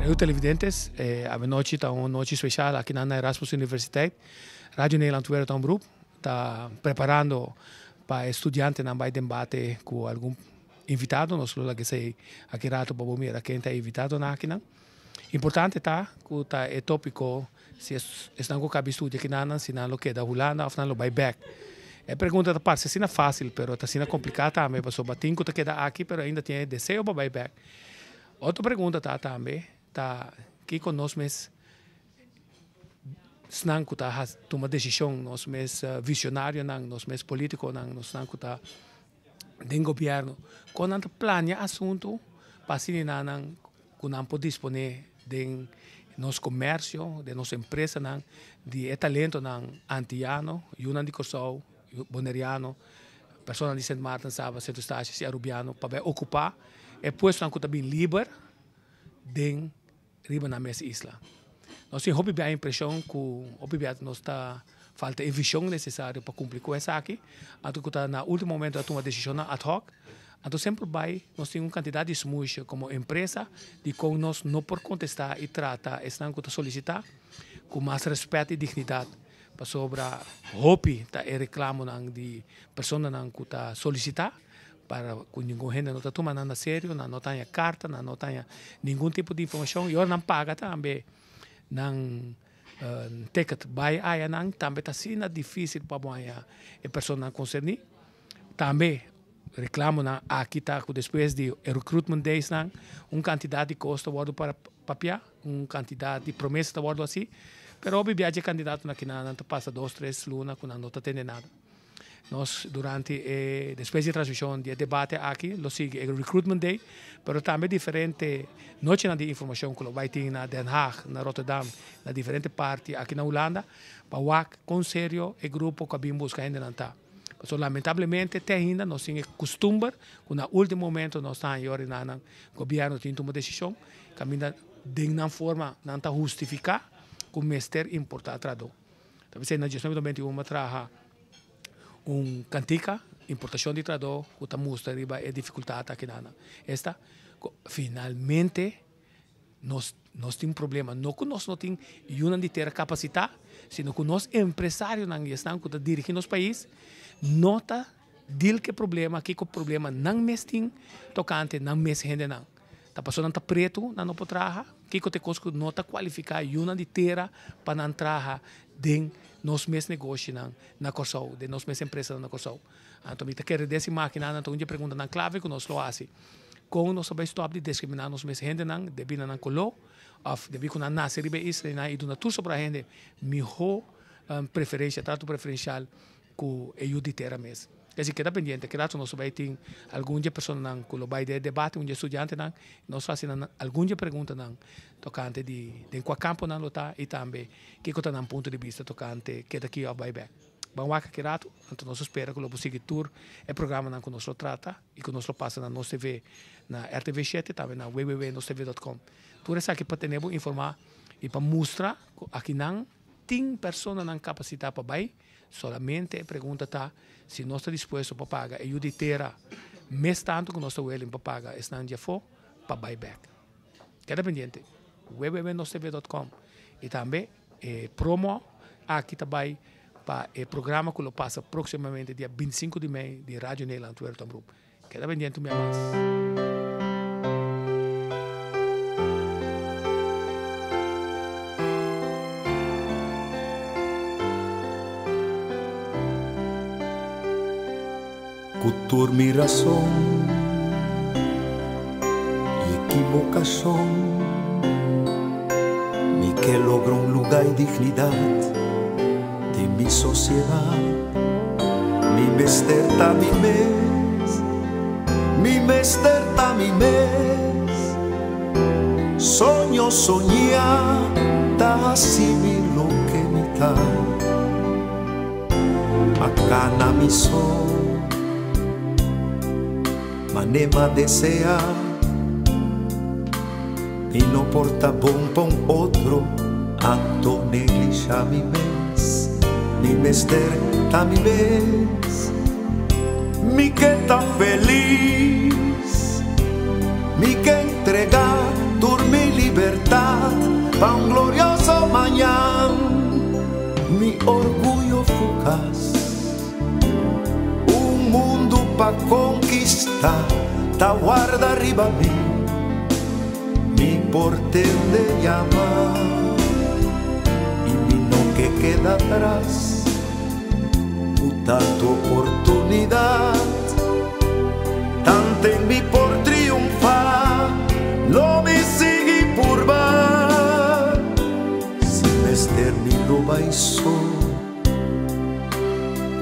Radio televidentes, a noite está uma noite especial aqui na Erasmus Universiteit. Rádio Nederland Wereldomroep está preparando para estudiantes não vai debate com algum invitado, nós falamos que sei aqui rato para bombear quem está invitado na aqui não. Importante tá que tá é tópico se estão com cabe estudo aqui na se não lo que da Holanda ou não lo vai back. É pergunta da parte se não é fácil, pero está sendo complicada também, para sobre tinco que queda aqui, pero ainda tem desejo para vai back. Outra pergunta tá também tá que conosco mes snanku tá toma decisão nós mes visionário nós mes político nós snanku tá den governo quando anta plania assunto pasini nan kunam po dispone den nos comércio de nos empresa nan de talento nan antiano yunan di Corsou boneriano persona di Saint Martin Saba Centro Estácio se arubiano para ocupar e posto nan kuta bem liber den riba na mesa isla. Nós temos a impressão que nós está falta de visão necessária para cumprir com essa aqui. Então, que na último momento tomar decisão ad hoc. Então, sempre vai nós temos uma quantidade de smush como empresa de com nós não por contestar e tratar estão que solicitar com mais respeito e dignidade para sobre hobby tá reclamo de pessoa não que tá solicitar para que ninguém gente não está tomando nada sério, não tem carta, não tem nenhum tipo de informação, e não paga também, não ticket vai aí não também está sendo difícil para a pessoa não concernir, também reclamo na aqui tá que depois de recruitment days não, quantidade de custo guardo para papel, quantidade de promessa guardo assim, pero obviamente candidato na que não passa 2-3 lunas que não está tendo nada. Nós, durante depois da transmissão de debate aqui, lo sigue o Recruitment Day, mas também diferente, não tinha de informação que vai ter na Den Haag, na Rotterdam, na diferente parte aqui na Holanda, para o com sério o grupo que vem buscar ainda não está. Então, lamentavelmente, até ainda nós temos costume, que no último momento nós estamos aí na governo tem uma decisão, que ainda de uma forma não está justificar, que o mestre importa traduz. Talvez na gestão de 2021 traga cantica, importação de trador, que mostra a dificuldade aqui na esta. Finalmente, nós temos problema. Não que nós não temos uma de ter capacidade, sino que nós empresários não estão que dirigem nosso país, nota dil que problema, que o problema não mestim tocante, não mes gente não. Tá passando tá preto, não pode trabalhar, que te conosco nota qualificar uma de ter para não trabalhar den nos mesmos negócios na Corsou, de nos mesmas empresas na Corsou. Então, eu quero dessa máquina, então, eu pergunto na clave que nós lo fazemos. Como nós sabemos stop de discriminar nos mesmos gente, devido a colo, ou devido a nascer ribe Israel, e do na tudo sobre a gente, melhor preferência, trato preferencial que eu de ter a mesa. Quer dizer, queda pendiente, que nós sabemos ter alguma pessoa que vai de debate, estudante, nós fazemos alguma pergunta tocante de qual campo não está e também que está um ponto de vista tocante que daqui ao buyback. Vamos lá que rato, então nós esperamos que o seguir tour é programa que nós trata e que nós passa na nossa TV, na RTV7 também na www.nosttv.com. Tudo isso aqui para ter informar e para mostrar que aqui não tem pessoa não capacidade para vai, solamente a pergunta está se nós estamos dispostos para pagar e o de ter mais tanto que nós estamos willing para pagar estão já for para buyback. Queda pendiente. www.nosttv.com e também promo aqui também para o programa que passa proximamente dia 25 de maio de Rádio Nederland Wereldomroep. Queda pendiente minha mais. Cultura, mi razón y equivocación, mi que logro un lugar y dignidad de mi sociedad, mi mesterta mi mesterta mi mes, soño soñar, así lo que me da, macana mi sol. Manema desea y no porta bom pon otro acto neglixa mi mester ta mi mes mi que ta feliz mi que entregar mi libertad pa' un glorioso mañana, mi orgullo fugaz, un mundo pa' conquistar, ta guarda arriba mi portén de llamar, y mi no que queda atrás, tanta oportunidad, tanto en mi por triunfar, no me sigue por va, si mester mi roba y sol,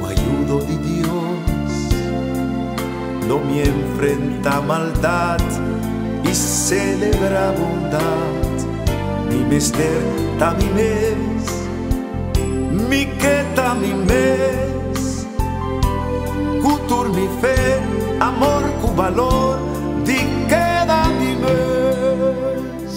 o ayudo de Dios, no me enfrenta maldad y celebra bondad, mi mester ta mi mes, mi que ta mi mes, cultur mi fe, amor cu valor, di queda mi mes.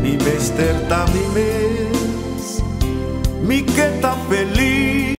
Mi mester ta mi mes, mi que ta feliz.